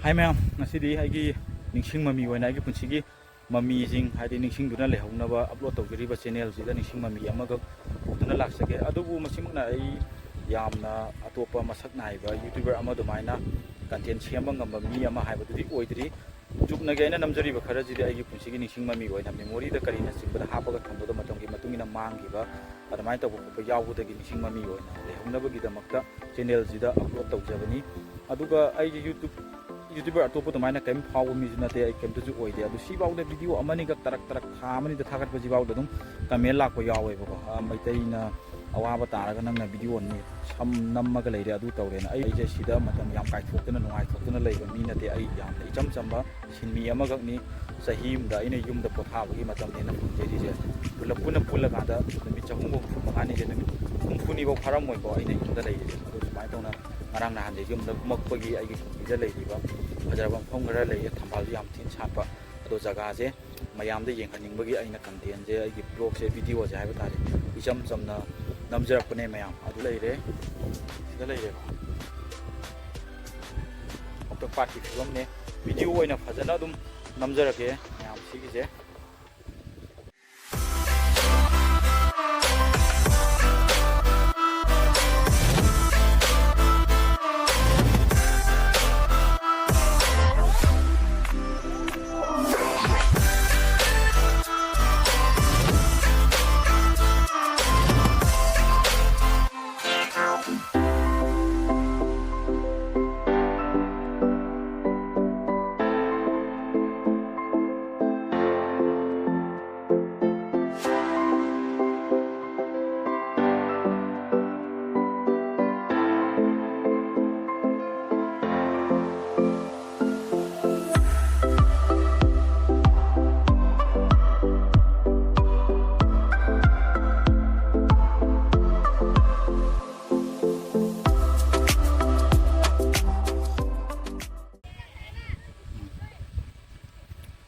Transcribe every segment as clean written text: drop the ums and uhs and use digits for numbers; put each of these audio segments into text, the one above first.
Hai ma'am, ngasi aigi ningsing mami oina aigi punsigi mami jing haidi ningsing duna lehaunaba upload tawjariba channel sida ningsing mami amaga putuna laksage adubu masimna ai yamna atopa masak naiba youtuber ama dumaina content sema ngamba mi ama haibadudi oidri chupna gaina namjariba kharajidi aigi punsigi ningsing mami oina memory da karina simbada hapaga thamboda matamgi matungina manggiba adamai tabu ko yawudagi ningsing mami oina lehaunaba gidamakta channel sida upload tawjabani aduga aigi YouTuber atop adumai kem phau mi nate ai kem tu oide adu sibau de video amani ga tarak thamani da thagat bajibau dum kamel lak ko yawe bako maitai na awaba taraga nang na video ni sam nammaga leire adu tawre na ai je sida matam yam kai thokna nuai thokna leiba mi nate ai yam icham chamba sinmi amagak ni sahim da ine yum da potha bagi matam ne na je je pula ga da mi chahung bo mangani je ni phuni bo pharam moi ko ine yum da leire adu mai tawna ngarang na han de yum da makpagi ai gi ida leiriba फजरब मफम खरा लेये थंबाल याम thin छापा अदो जगह से मयाम दे येंखनिंगबगी अइना content जे अइगी blog से video जे हाइबा तारे इचम चमना नमजरपने मयाम अदु लेरे सिदा लेरे ऑक्टो पार्टी फिल्म ने वीडियो ओइना फजना दुम नमजरके मयाम सिगी जे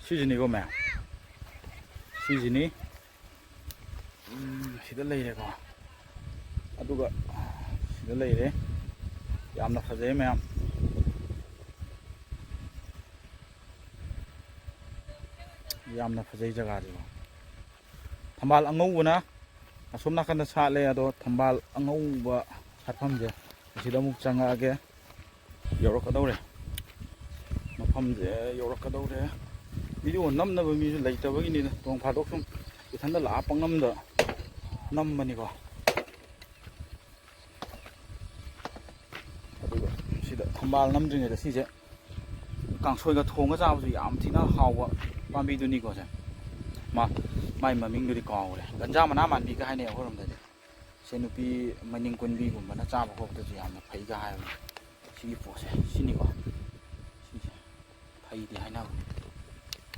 시즌이고 매 시즌이 시다 레이레고 아두가 시다 레이레 얌나 파제 매 얌나 파제 자가지고 탐발 앙ꯧ우나 아솜 나칸다 사레 아도 탐발 앙ꯧ우바 사팜제 시다 묵 장하게 요렇게도래 마팜제 요렇게도래 video namnaba mi su leitabagi ni tong phadok sum ithanda la pangamda nammani ko aduga sida thambal namdringe da sije kangsoi ga thonga jabu yam thina hawa pambi du ni ko se mai maming du ri kawre ganja mana man bi ga haine horom da se nupi maning kunbi gumba na chaba ko da yam na phai ga ha si po se sini ko si phai di haina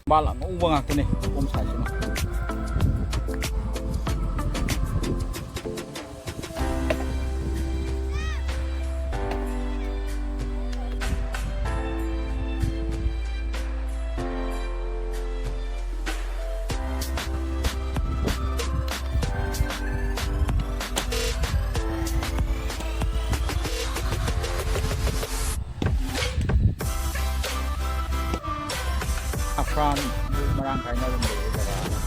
balang ubang ngak ni om sai sima Afran marang kain na lumbe daga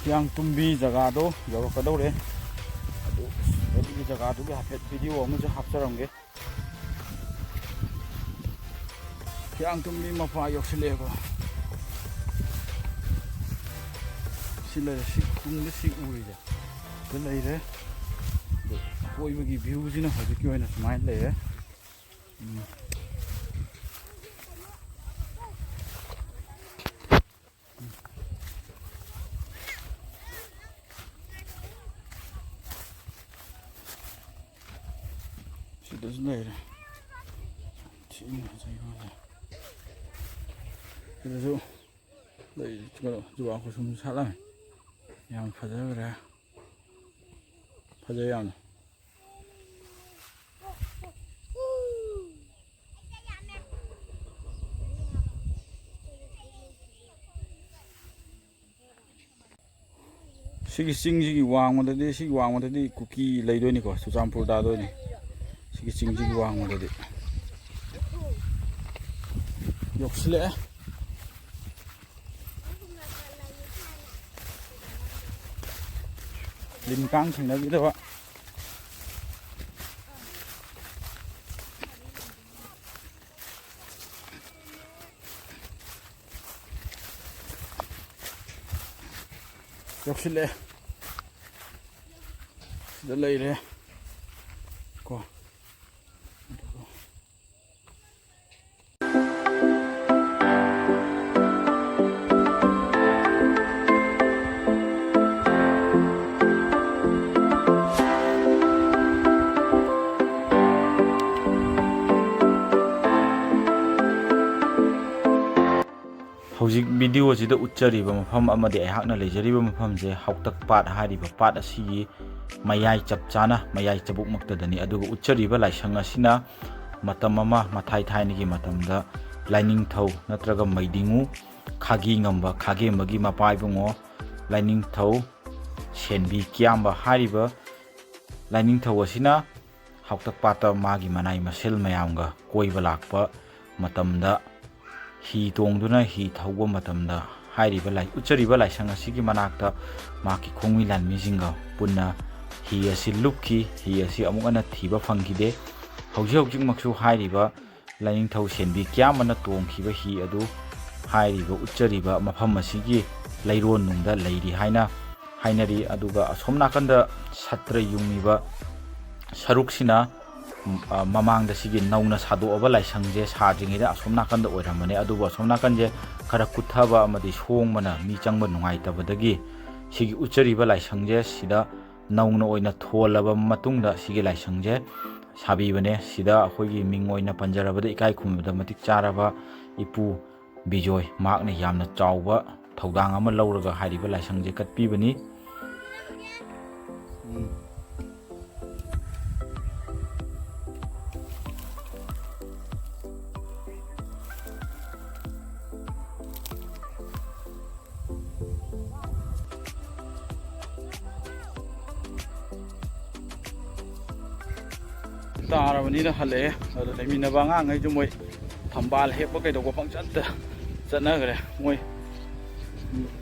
ꯍꯤꯌꯥꯡ ꯇꯨꯝꯕꯤ ꯖꯒꯥꯗꯣ ꯌꯧꯔꯛꯀꯗꯧꯔꯦ ꯑꯗꯨꯒꯤ ꯖꯒꯥꯗꯨꯒꯤ ꯍꯥꯏꯐꯦꯠ video ꯑꯃꯁꯨ ꯍꯥꯞꯆꯔꯝꯒꯦ ꯍꯤꯌꯥꯡ ꯇꯨꯝꯕꯤ ꯃꯄꯥ ꯌꯧꯁꯤꯜꯂꯛꯑꯦꯀꯣ ꯁꯤ ꯂꯩꯔꯦ ꯁꯤ ꯇꯨꯡꯗ ꯁꯤ ꯎꯔꯤꯁꯦ ꯁꯤꯗ ꯂꯩꯔꯦ ꯑꯗꯣ ꯑꯀꯣꯏꯕꯒꯤ ꯚ꯭ꯌꯨꯁꯤꯅ ꯍꯧꯖꯤꯛꯀꯤ ꯑꯣꯏꯅ ꯁꯨꯃꯥꯏꯅ ꯂꯩꯔꯦ ꯁꯤꯗꯁꯨ ꯂꯩꯔꯦ ꯁꯤꯗꯁꯨ ꯂꯩ ꯀꯩꯅꯣ ꯖꯨꯕꯥ ꯀꯨꯁꯨꯝꯁꯨ ꯁꯥꯠꯂꯝꯃꯦ ꯌꯥꯝ ꯐꯖꯈ꯭ꯔꯦ ꯐꯖꯩ ꯌꯥꯝꯅ ꯁꯤꯒꯤ ꯆꯤꯡꯁꯤꯒꯤ ꯋꯥꯡꯃꯗꯗꯤ ꯀꯨꯀꯤ ꯂꯩꯗꯣꯏꯅꯤꯀꯣ ꯆꯨꯔꯆꯥꯟꯄꯨꯔ ꯇꯥꯗꯣꯏꯅꯤ ꯁꯤꯒꯤ ꯆꯤꯡꯁꯤꯒꯤ ꯋꯥꯡꯃꯗꯗꯤ ꯌꯧꯁꯤꯜꯂꯛꯑꯦ ꯂꯤꯟ ꯀꯥꯡ ꯊꯦꯡꯅꯕꯤꯗꯕ ꯌꯧꯁꯤꯜꯂꯛꯑꯦ ꯁꯤꯗ ꯂꯩꯔꯦ ꯀꯣ ꯍꯧꯖꯤꯛ ꯚꯤꯗꯤꯑꯣꯁꯤꯗ ꯎꯠꯆꯔꯤꯕ ꯃꯐꯝ ꯑꯃꯗꯤ ꯑꯩꯍꯥꯛꯅ ꯂꯩꯖꯔꯤꯕ ꯃꯐꯝꯁꯦ ꯍꯥꯎꯇꯛ ꯄꯥꯠ ꯍꯥꯏꯔꯤꯕ ꯄꯥꯠ ꯑꯁꯤꯒꯤ ꯃꯌꯥꯏ ꯆꯞ ꯆꯥꯅ ꯃꯌꯥꯏ ꯆꯕꯨꯛꯃꯛꯇꯗꯅꯤ ꯑꯗꯨꯒ ꯎꯠꯆꯔꯤꯕ ꯂꯥꯏꯁꯪ ꯑꯁꯤꯅ ꯃꯇꯝ ꯑꯃ ꯃꯊꯥꯏ ꯊꯥꯏꯅꯒꯤ ꯃꯇꯝꯗ ꯂꯥꯏꯅꯤꯡꯊꯧ ꯅꯠꯇ꯭ꯔꯒ ꯃꯩꯗꯤꯡꯉꯨ ꯈꯥꯒꯤ ꯉꯝꯕ ꯈꯥꯒꯦꯝꯕꯒꯤ ꯃꯄꯥ ꯏꯕꯨꯡꯉꯣ ꯂꯥꯏꯅꯤꯡꯊꯧ ꯁꯦꯟꯕꯤ ꯀꯤꯌꯥꯝꯕ ꯍꯥꯏꯔꯤꯕ ꯂꯥꯏꯅꯤꯡꯊꯧ ꯑꯁꯤꯅ ꯍꯥꯎꯇꯛ ꯄꯥꯠꯇ ꯃꯥꯒꯤ ꯃꯅꯥꯏ ꯃꯁꯦꯜ ꯃꯌꯥꯝꯒ ꯀꯣꯏꯕ ꯂꯥꯛꯄ ꯃꯇꯝꯗ ꯍꯤ ꯇꯣꯡꯗꯨꯅ ꯍꯤ ꯊꯧꯕ ꯃꯇꯝꯗ ꯍꯥꯏꯔꯤꯕ ꯎꯠꯆꯔꯤꯕ ꯂꯥꯏꯁꯪ ꯑꯁꯤꯒꯤ ꯃꯅꯥꯛꯇ ꯃꯍꯥꯛꯀꯤ ꯈꯣꯡꯃꯤ ꯂꯥꯟꯃꯤꯁꯤꯡꯒ ꯄꯨꯟꯅ ꯍꯤ ꯑꯁꯤ ꯂꯨꯞꯈꯤ ꯍꯤ ꯑꯁꯤ ꯑꯃꯨꯛ ꯍꯟꯅ ꯊꯤꯕ ꯐꯪꯈꯤꯗꯦ ꯍꯧꯖꯤꯛꯃꯛꯁꯨ ꯍꯥꯏꯔꯤꯕ ꯂꯥꯏꯅꯤꯡꯊꯧ ꯁꯦꯟꯕꯤ ꯀꯤꯌꯥꯝꯕꯅ ꯇꯣꯡꯈꯤꯕ ꯍꯤ ꯑꯗꯨ ꯍꯥꯏꯔꯤꯕ ꯎꯠꯆꯔꯤꯕ ꯃꯐꯝ ꯑꯁꯤꯒꯤ ꯂꯩꯔꯣꯟꯅꯨꯡꯗ ꯂꯩꯔꯤ ꯍꯥꯏꯅ ꯍꯥꯏꯅꯔꯤ ꯑꯗꯨꯒ ꯑꯁꯣꯝ ꯅꯥꯀꯟꯗ ꯁꯠꯇ꯭ꯔ ꯌꯨꯡꯉꯤꯕ ꯁꯔꯨꯛꯁꯤꯅ ꯃꯃꯥꯡꯗ ꯁꯤꯒꯤ ꯅꯧꯅ ꯁꯥꯗꯣꯛꯑꯕ ꯂꯥꯏꯁꯪꯁꯦ ꯁꯥꯗ꯭ꯔꯤꯉꯩꯗ ꯑꯁꯣꯝ ꯅꯥꯀꯟꯗ ꯑꯣꯏꯔꯝꯕꯅꯦ ꯑꯗꯨꯕꯨ ꯑꯁꯣꯝ ꯅꯥꯀꯟꯁꯦ ꯈꯔ ꯀꯨꯠꯊꯕ ꯑꯃꯗꯤ ꯁꯣꯡꯕꯅ ꯃꯤ ꯆꯪꯕ ꯅꯨꯡꯉꯥꯏꯇꯕꯗꯒꯤ ꯁꯤꯒꯤ ꯎꯠꯆꯔꯤꯕ ꯂꯥꯏꯁꯪꯁꯦ ꯁꯤꯗ ꯅꯧꯅ ꯑꯣꯏꯅ ꯊꯣꯜꯂꯕ ꯃꯇꯨꯡꯗ ꯁꯤꯒꯤ ꯂꯥꯏꯁꯪꯁꯦ ꯁꯥꯕꯤꯕꯅꯦ ꯁꯤꯗ ꯑꯩꯈꯣꯏꯒꯤ ꯃꯤꯡ ꯑꯣꯏꯅ ꯄꯟꯖꯔꯕꯗ ꯏꯀꯥꯏ ꯈꯨꯝꯅꯕꯗ ꯃꯇꯤꯛ ꯆꯥꯔꯕ ꯏꯄꯨ ꯕꯤꯖꯣꯏ ꯃꯍꯥꯛꯅ ꯌꯥꯝꯅ ꯆꯥꯎꯕ ꯊꯧꯗꯥꯡ ꯑꯃ ꯂꯧꯔꯒ ꯍꯥꯏꯔꯤꯕ ꯂꯥꯏꯁꯪꯁꯦ ꯀꯠꯄꯤꯕꯅꯤ ꯇꯥꯔꯕꯅꯤꯅ ꯍꯜꯂꯛꯑꯦ ꯑꯗꯨ ꯂꯩꯃꯤꯟꯅꯕ ꯑꯉꯥꯡꯈꯩꯁꯨ ꯃꯣꯏ ꯊꯝꯕꯥꯜ ꯍꯦꯛꯄ ꯀꯩꯗꯧꯕ ꯄꯪꯆꯠꯇ ꯆꯠꯅꯈ꯭ꯔꯦ ꯃꯣꯏ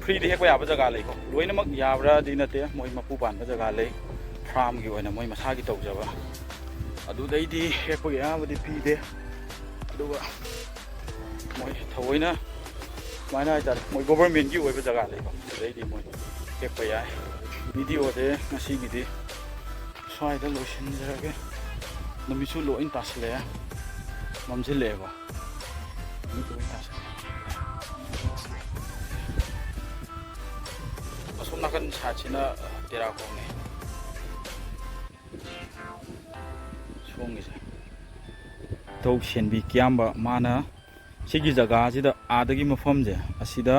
ꯐ꯭ꯔꯤꯗ ꯍꯦꯛꯄ ꯌꯥꯕ ꯖꯒꯥ ꯂꯩꯀꯣ ꯂꯣꯏꯅꯃꯛ ꯌꯥꯕ꯭ꯔꯥꯗꯤ ꯅꯠꯇꯦ ꯃꯣꯏ ꯃꯄꯨ ꯄꯥꯟꯕ ꯖꯒꯥ ꯂꯩ ꯐꯥꯔꯝꯒꯤ ꯑꯣꯏꯅ ꯃꯣꯏ ꯃꯁꯥꯒꯤ ꯇꯧꯖꯕ ꯑꯗꯨꯗꯩꯗꯤ ꯍꯦꯛꯄꯒꯤ ꯑꯌꯥꯕꯗꯤ ꯄꯤꯗꯦ ꯑꯗꯨꯒ ꯃꯣꯏ ꯊꯑꯣꯏꯅ ꯁꯨꯃꯥꯏꯅ ꯍꯥꯏꯇꯥꯔꯦ ꯃꯣꯏ ꯒꯣꯚꯔꯟꯃꯦꯟꯠꯒꯤ ꯑꯣꯏꯕ ꯖꯒꯥ ꯂꯩꯀꯣ ꯑꯗꯩꯗꯤ ꯃꯣꯏ ꯍꯦꯛꯄ ꯌꯥꯏ ꯚꯤꯗꯤꯑꯣꯁꯦ ꯉꯁꯤꯒꯤꯗꯤ ꯁ꯭ꯋꯥꯏꯗ ꯂꯣꯏꯁꯤꯟꯖꯔꯒꯦ ꯅꯨꯃꯤꯠꯁꯨ ꯂꯣꯏ ꯇꯥꯁꯜꯂꯛꯑꯦ ꯃꯝꯁꯤꯜꯂꯛꯑꯦꯕ ꯅꯨꯃꯤꯠ ꯂꯣꯏ ꯇꯥꯁꯜꯂꯛꯑꯦ ꯑꯁꯣꯝ ꯅꯥꯀꯟ ꯁꯥꯏꯠꯁꯤꯅ ꯇꯦꯔꯥꯈꯣꯡꯅꯦ ꯁꯣꯝꯒꯤꯁꯦ ꯏꯙꯧ ꯁꯦꯟꯕꯤ ꯀꯤꯌꯥꯝꯕ ꯃꯥꯅ ꯁꯤꯒꯤ ꯖꯒꯥꯁꯤꯗ ꯑꯥꯗꯒꯤ ꯃꯐꯝꯁꯦ ꯑꯁꯤꯗ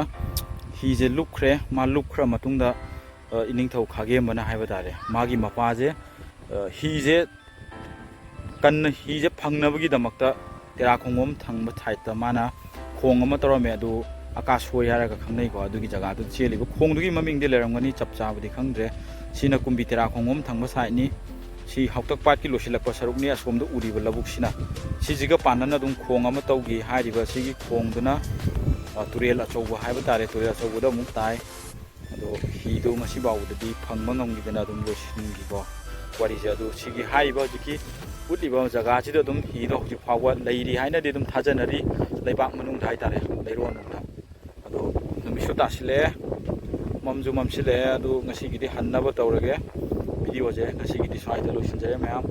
ꯍꯤꯁꯦ ꯂꯨꯞꯈ꯭ꯔꯦ ꯃꯥ ꯂꯨꯞꯈ꯭ꯔ ꯃꯇꯨꯡꯗ ꯏꯅꯤꯡꯊꯧ ꯈꯥꯒꯦꯝꯕꯅ ꯍꯥꯏꯕ ꯇꯥꯔꯦ ꯃꯥꯒꯤ ꯃꯄꯥꯁꯦ ꯍꯤꯁꯦ ꯀꯟꯅ ꯍꯤꯁꯦ ꯐꯪꯅꯕꯒꯤꯗꯃꯛꯇ ꯇꯦꯔꯥꯈꯣꯡꯕꯝ ꯊꯪꯕ ꯁꯥꯏꯠꯇ ꯃꯥꯅ ꯈꯣꯡ ꯑꯃ ꯇꯧꯔꯝꯃꯦ ꯑꯗꯨ ꯑꯀꯥꯁꯣꯏ ꯍꯥꯏꯔꯒ ꯈꯪꯅꯩꯀꯣ ꯑꯗꯨꯒꯤ ꯖꯒꯥꯗꯨꯗ ꯆꯦꯜꯂꯤꯕ ꯈꯣꯡꯗꯨꯒꯤ ꯃꯃꯤꯡꯗꯤ ꯂꯩꯔꯝꯒꯅꯤ ꯆꯞ ꯆꯥꯕꯗꯤ ꯈꯪꯗ꯭ꯔꯦ ꯁꯤꯅ ꯀꯨꯝꯕꯤ ꯇꯦꯔꯥꯈꯣꯡꯕꯝ ꯊꯪꯕ ꯁꯥꯏꯠꯅꯤ ꯁꯤ ꯍꯥꯎꯇꯛ ꯄꯥꯠꯀꯤ ꯂꯣꯏꯁꯤꯜꯂꯛꯄ ꯁꯔꯨꯛꯅꯤ ꯑꯁꯣꯝꯗ ꯎꯔꯤꯕ ꯂꯧꯕꯨꯛꯁꯤꯅ ꯁꯤꯁꯤꯒ ꯄꯥꯟꯅꯅ ꯑꯗꯨꯝ ꯈꯣꯡ ꯑꯃ ꯇꯧꯈꯤ ꯍꯥꯏꯔꯤꯕ ꯁꯤꯒꯤ ꯈꯣꯡꯗꯨꯅ ꯇꯨꯔꯦꯜ ꯑꯆꯧꯕ ꯍꯥꯏꯕ ꯇꯥꯔꯦ ꯇꯨꯔꯦꯜ ꯑꯆꯧꯕꯗ ꯑꯃꯨꯛ ꯇꯥꯏ ꯑꯗꯣ ꯍꯤꯗꯣ ꯉꯁꯤ ꯐꯥꯎꯕꯗꯗꯤ ꯐꯪꯕ ꯉꯝꯈꯤꯗꯅ ꯑꯗꯨꯝ ꯂꯣꯏꯁꯤꯟꯈꯤꯕ ꯋꯥꯔꯤꯁꯦ ꯑꯗꯣ ꯁꯤꯒꯤ ꯍꯥꯏꯔꯤꯕ ꯍꯧꯖꯤꯛꯀꯤ ꯎꯠꯂꯤꯕ ꯖꯒꯥꯁꯤꯗ ꯑꯗꯨꯝ ꯍꯤꯗꯣ ꯍꯧꯖꯤꯛ ꯐꯥꯎꯕ ꯂꯩꯔꯤ ꯍꯥꯏꯅꯗꯤ ꯑꯗꯨꯝ ꯊꯥꯖꯅꯔꯤ ꯂꯩꯕꯥꯛ ꯃꯅꯨꯡꯗ ꯍꯥꯏꯇꯥꯔꯦ ꯂꯩꯔꯣꯟꯅꯨꯡꯗ ꯑꯗꯣ ꯅꯨꯃꯤꯠꯁꯨ ꯇꯥꯁꯤꯜꯂꯛꯑꯦ ꯃꯝꯁꯨ ꯃꯝꯁꯤꯜꯂꯛꯑꯦ ꯑꯗꯣ ꯉꯁꯤꯒꯤꯗꯤ ꯍꯟꯅꯕ ꯇꯧꯔꯒꯦ ꯚꯤꯗꯤꯑꯣꯁꯦ ꯉꯁꯤꯒꯤꯗꯤ ꯁ꯭ꯋꯥꯏꯗ ꯂꯣꯏꯁꯤꯟꯖꯔꯦ ꯃꯌꯥꯝ